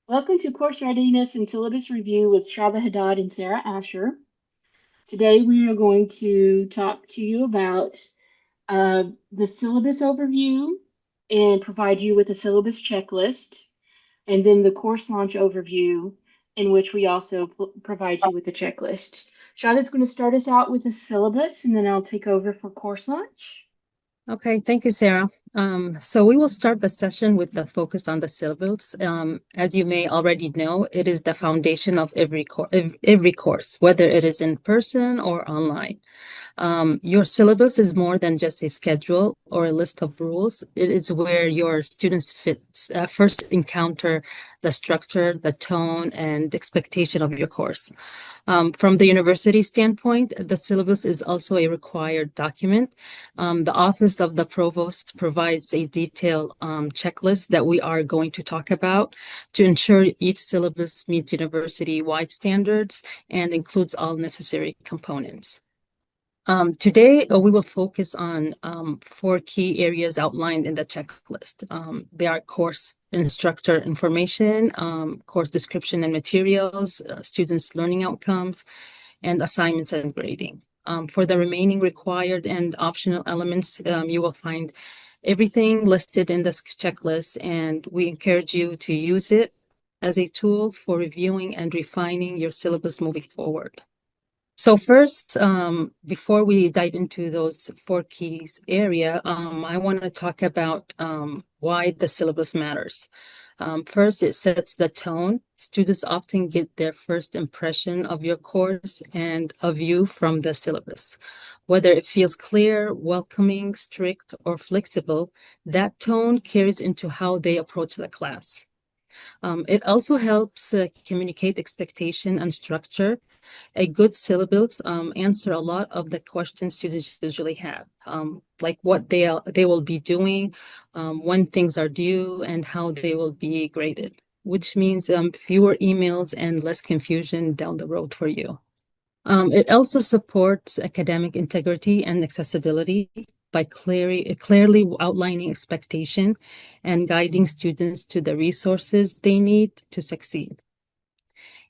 Welcome to Course Readiness and Syllabus Review with Shraddha Haddad and Sarah Asher. Today we are going to talk to you about the syllabus overview and provide you with a syllabus checklist, and then the course launch overview, in which we also provide you with a checklist. Shraddha's going to start us out with the syllabus, and then I'll take over for course launch. Okay, thank you, Sarah. So we will start the session with the focus on the syllabus. As you may already know, it is the foundation of every course, whether it is in person or online. Your syllabus is more than just a schedule or a list of rules. It is where your students first encounter the structure, the tone, and expectation of your course. From the university standpoint, the syllabus is also a required document. The Office of the Provost provides a detailed checklist that we are going to talk about to ensure each syllabus meets university-wide standards and includes all necessary components. Today, we will focus on four key areas outlined in the checklist. They are course instructor information, course description and materials, students' learning outcomes, and assignments and grading. For the remaining required and optional elements, you will find everything listed in this checklist, and we encourage you to use it as a tool for reviewing and refining your syllabus moving forward. So first, before we dive into those four keys area, I want to talk about why the syllabus matters. First, it sets the tone. Students often get their first impression of your course and of you from the syllabus. Whether it feels clear, welcoming, strict, or flexible, that tone carries into how they approach the class. It also helps communicate expectation and structure. A good syllabus answer a lot of the questions students usually have, like what they will be doing, when things are due, and how they will be graded, which means fewer emails and less confusion down the road for you. It also supports academic integrity and accessibility by clearly outlining expectation and guiding students to the resources they need to succeed.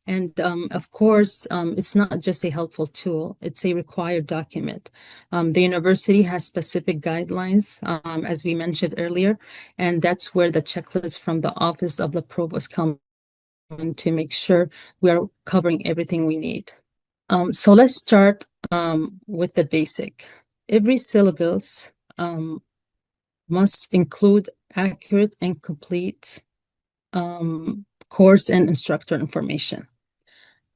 And of course, it's not just a helpful tool, it's a required document. The university has specific guidelines, as we mentioned earlier, and that's where the checklist from the Office of the Provost come in to make sure we are covering everything we need. So let's start with the basic. Every syllabus must include accurate and complete course and instructor information.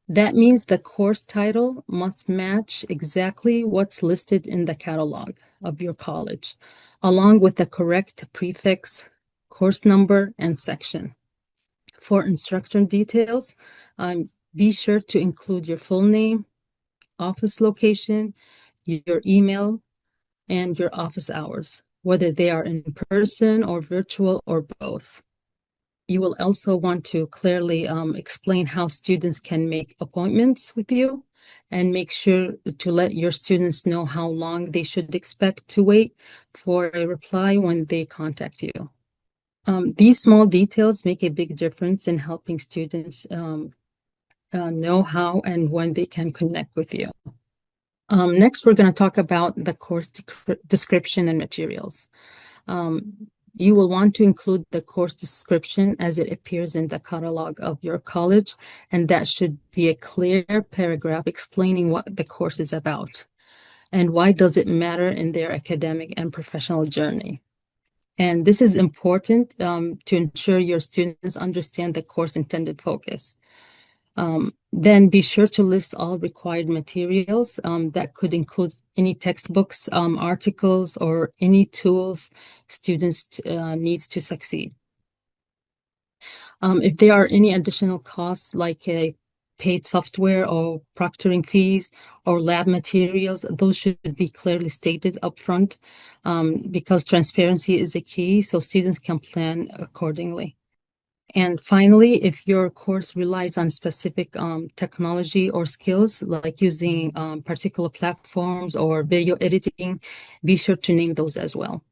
That means the course title must match exactly what's listed in the catalog of your college, along with the correct prefix, course number, and section. For instruction details, be sure to include your full name, office location, your email, and your office hours, whether they are in person or virtual or both. You will also want to clearly explain how students can make appointments with you and make sure to let your students know how long they should expect to wait for a reply when they contact you. These small details make a big difference in helping students know how and when they can connect with you. Next, we're going to talk about the course description and materials. You will want to include the course description as it appears in the catalog of your college, and that should be a clear paragraph explaining what the course is about and why does it matter in their academic and professional journey. And this is important to ensure your students understand the course intended focus. Then be sure to list all required materials that could include any textbooks, articles, or any tools students needs to succeed. If there are any additional costs like a paid software or proctoring fees or lab materials, those should be clearly stated upfront because transparency is a key so students can plan accordingly. And finally, if your course relies on specific technology or skills, like using particular platforms or video editing, be sure to name those as well.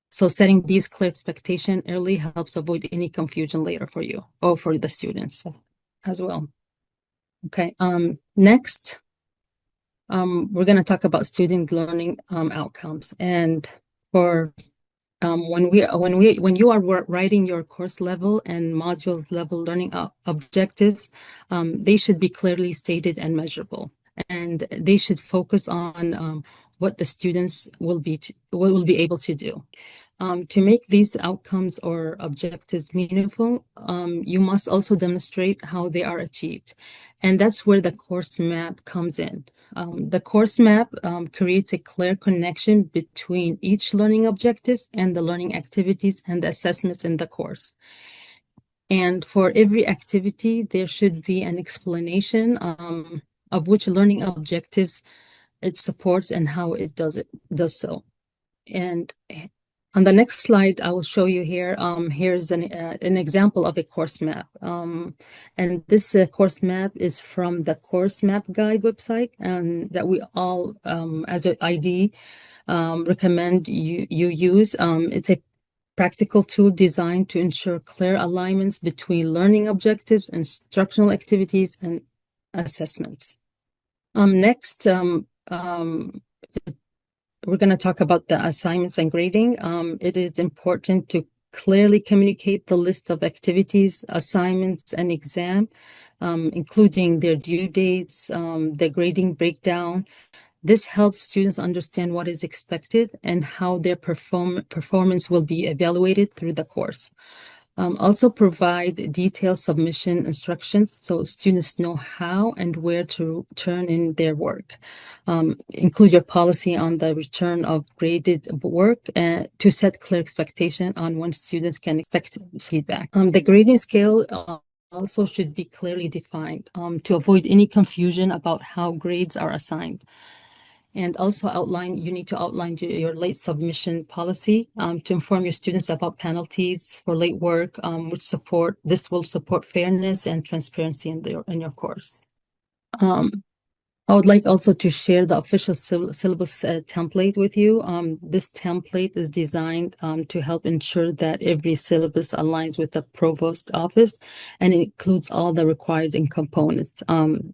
So setting these clear expectation early helps avoid any confusion later for you or for the students as well. Okay, next, we're going to talk about student learning outcomes. And for when you are writing your course level and modules level learning objectives, they should be clearly stated and measurable, and they should focus on what the students will be able to do. To make these outcomes or objectives meaningful, you must also demonstrate how they are achieved. And that's where the course map comes in. The course map creates a clear connection between each learning objectives and the learning activities and the assessments in the course. And for every activity, there should be an explanation of which learning objectives it supports and how it does so. And on the next slide, I will show you here. Here's an example of a course map. And this course map is from the Course Map Guide website, that we all, as an ID, recommend you use. It's a practical tool designed to ensure clear alignments between learning objectives, instructional activities, and assessments. Next, we're going to talk about the assignments and grading. It is important to clearly communicate the list of activities, assignments, and exam, including their due dates, the grading breakdown. This helps students understand what is expected and how their performance will be evaluated through the course. Also provide detailed submission instructions so students know how and where to turn in their work. Include your policy on the return of graded work to set clear expectation on when students can expect feedback. The grading scale also should be clearly defined to avoid any confusion about how grades are assigned. And also you need to outline your late submission policy to inform your students about penalties for late work, this will support fairness and transparency in your course. I would like also to share the official syllabus template with you. This template is designed to help ensure that every syllabus aligns with the provost office, and it includes all the required components.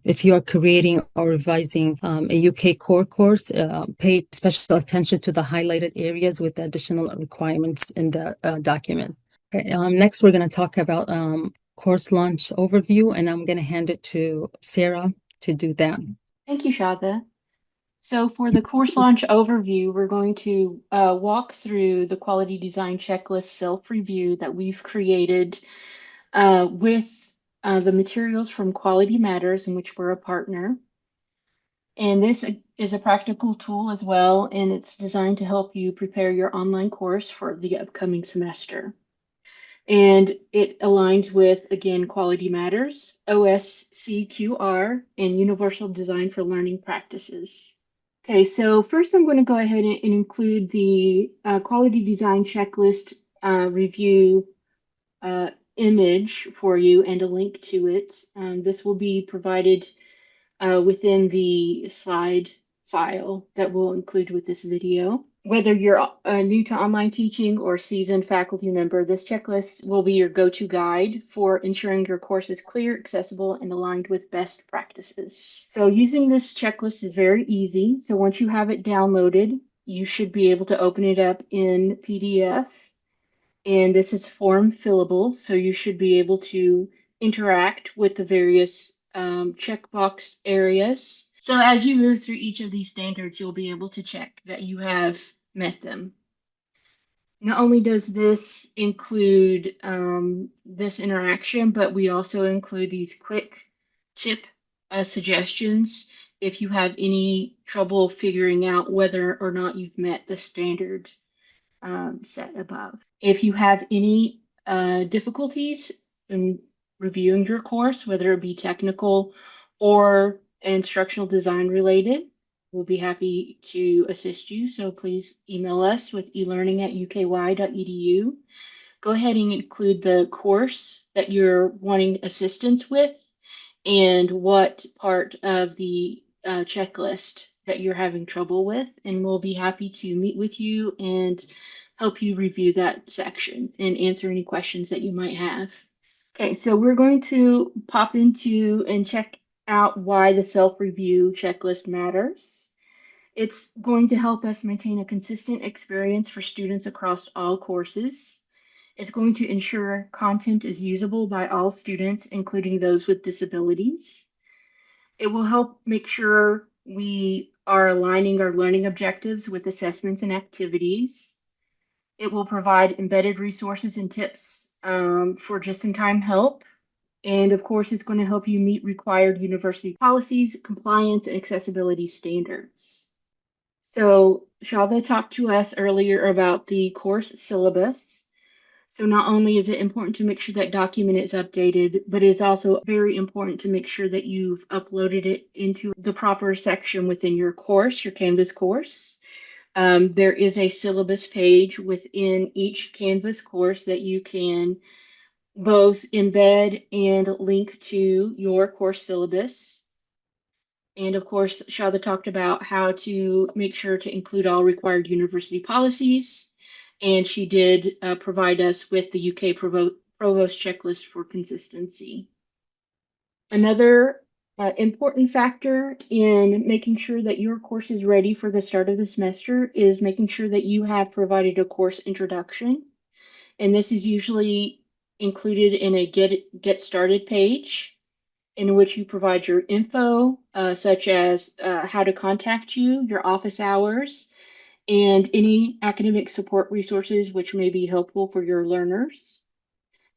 If you are creating or revising a UK core course, pay special attention to the highlighted areas with the additional requirements in the document. Okay, next, we're going to talk about course launch overview, and I'm going to hand it to Sarah to do that. Thank you, Shada. So for the course launch overview, we're going to walk through the quality design checklist self-review that we've created with the materials from Quality Matters, in which we're a partner. And this is a practical tool as well, and it's designed to help you prepare your online course for the upcoming semester. And it aligns with, again, Quality Matters, OSCQR, and Universal Design for Learning Practices. Okay, so first I'm going to go ahead and include the quality design checklist review image for you and a link to it. This will be provided within the slide file that we'll include with this video. Whether you're new to online teaching or seasoned faculty member, this checklist will be your go-to guide for ensuring your course is clear, accessible, and aligned with best practices. So using this checklist is very easy. So once you have it downloaded, you should be able to open it up in PDF. And this is form fillable, so you should be able to interact with the various checkbox areas. So as you move through each of these standards, you'll be able to check that you have met them. Not only does this include this interaction, but we also include these quick tip suggestions if you have any trouble figuring out whether or not you've met the standard set above. If you have any difficulties in reviewing your course, whether it be technical or instructional design related, we'll be happy to assist you. So please email us with elearning@uky.edu. Go ahead and include the course that you're wanting assistance with and what part of the checklist that you're having trouble with, and we'll be happy to meet with you and help you review that section and answer any questions that you might have. Okay, so we're going to pop into and check out why the self-review checklist matters. It's going to help us maintain a consistent experience for students across all courses. It's going to ensure content is usable by all students, including those with disabilities. It will help make sure we are aligning our learning objectives with assessments and activities. It will provide embedded resources and tips for just-in-time help. And of course, it's going to help you meet required university policies, compliance, and accessibility standards. So Shava talked to us earlier about the course syllabus. So not only is it important to make sure that document is updated, but it's also very important to make sure that you've uploaded it into the proper section within your course, your Canvas course. There is a syllabus page within each Canvas course that you can both embed and link to your course syllabus. And of course, Shada talked about how to make sure to include all required university policies. And she did provide us with the UK Provost checklist for consistency. Another important factor in making sure that your course is ready for the start of the semester is making sure that you have provided a course introduction. And this is usually included in a get started page in which you provide your info, such as how to contact you, your office hours, and any academic support resources which may be helpful for your learners.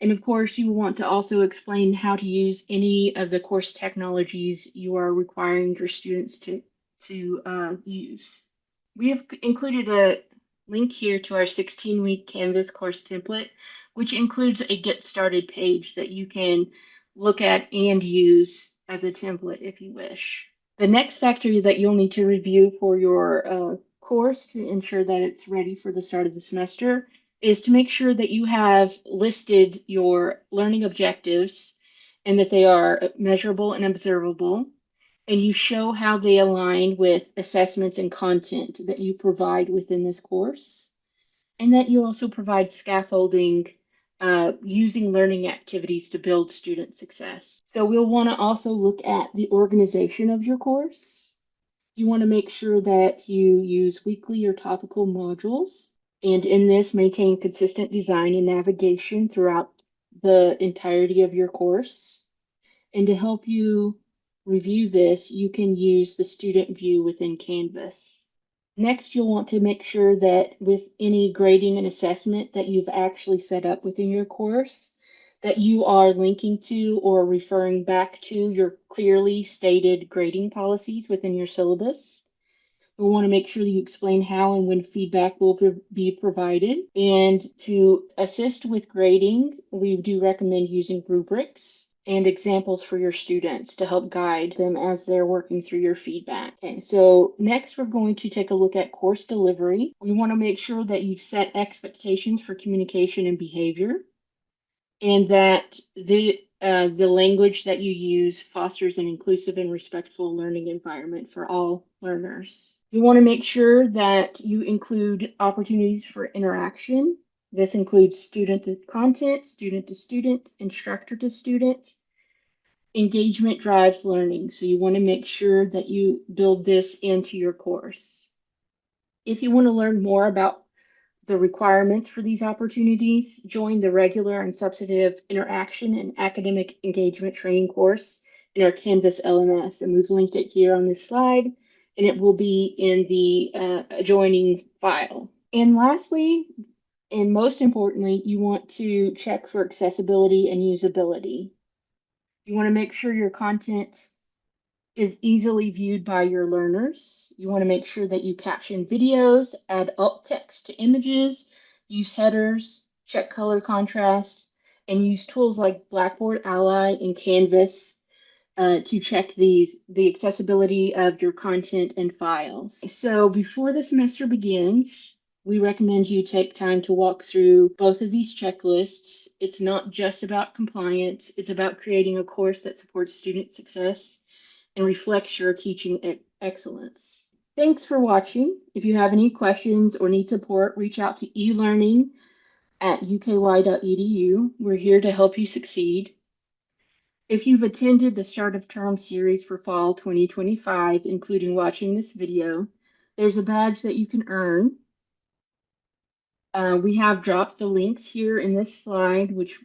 And of course, you want to also explain how to use any of the course technologies you are requiring your students to use. We have included a link here to our 16-week Canvas course template, which includes a Get Started page that you can look at and use as a template if you wish. The next factor that you'll need to review for your course to ensure that it's ready for the start of the semester is to make sure that you have listed your learning objectives and that they are measurable and observable, and you show how they align with assessments and content that you provide within this course, and that you also provide scaffolding using learning activities to build student success. So we'll want to also look at the organization of your course. You want to make sure that you use weekly or topical modules, and in this, maintain consistent design and navigation throughout the entirety of your course. And to help you review this, you can use the student view within Canvas. Next, you'll want to make sure that with any grading and assessment that you've actually set up within your course, that you are linking to or referring back to your clearly stated grading policies within your syllabus. We want to make sure that you explain how and when feedback will be provided. And to assist with grading, we do recommend using rubrics and examples for your students to help guide them as they're working through your feedback. Okay, so next we're going to take a look at course delivery. We want to make sure that you've set expectations for communication and behavior, and that the language that you use fosters an inclusive and respectful learning environment for all learners. You want to make sure that you include opportunities for interaction. This includes student to content, student to student, instructor to student. Engagement drives learning, so you want to make sure that you build this into your course. If you want to learn more about the requirements for these opportunities, join the regular and substantive interaction and academic engagement training course in our Canvas LMS. And we've linked it here on this slide, and it will be in the adjoining file. And lastly, and most importantly, you want to check for accessibility and usability. You want to make sure your content is easily viewed by your learners. You want to make sure that you caption videos, add alt text to images, use headers, check color contrast, and use tools like Blackboard Ally and Canvas to check the accessibility of your content and files. So before the semester begins, we recommend you take time to walk through both of these checklists. It's not just about compliance, it's about creating a course that supports student success and reflects your teaching excellence. Thanks for watching. If you have any questions or need support, reach out to elearning@uky.edu. We're here to help you succeed. If you've attended the Start of Term series for fall 2025, including watching this video, there's a badge that you can earn. We have dropped the links here in this slide, which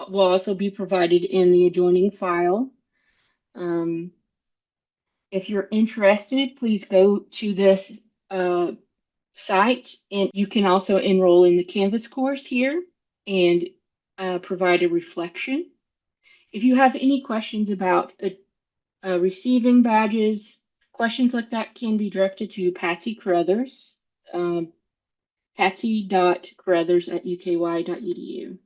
will also be provided in the adjoining file. If you're interested, please go to this site, and you can also enroll in the Canvas course here and provide a reflection. If you have any questions about receiving badges, questions like that can be directed to Patsy Carruthers, patsy.carruthers@uky.edu.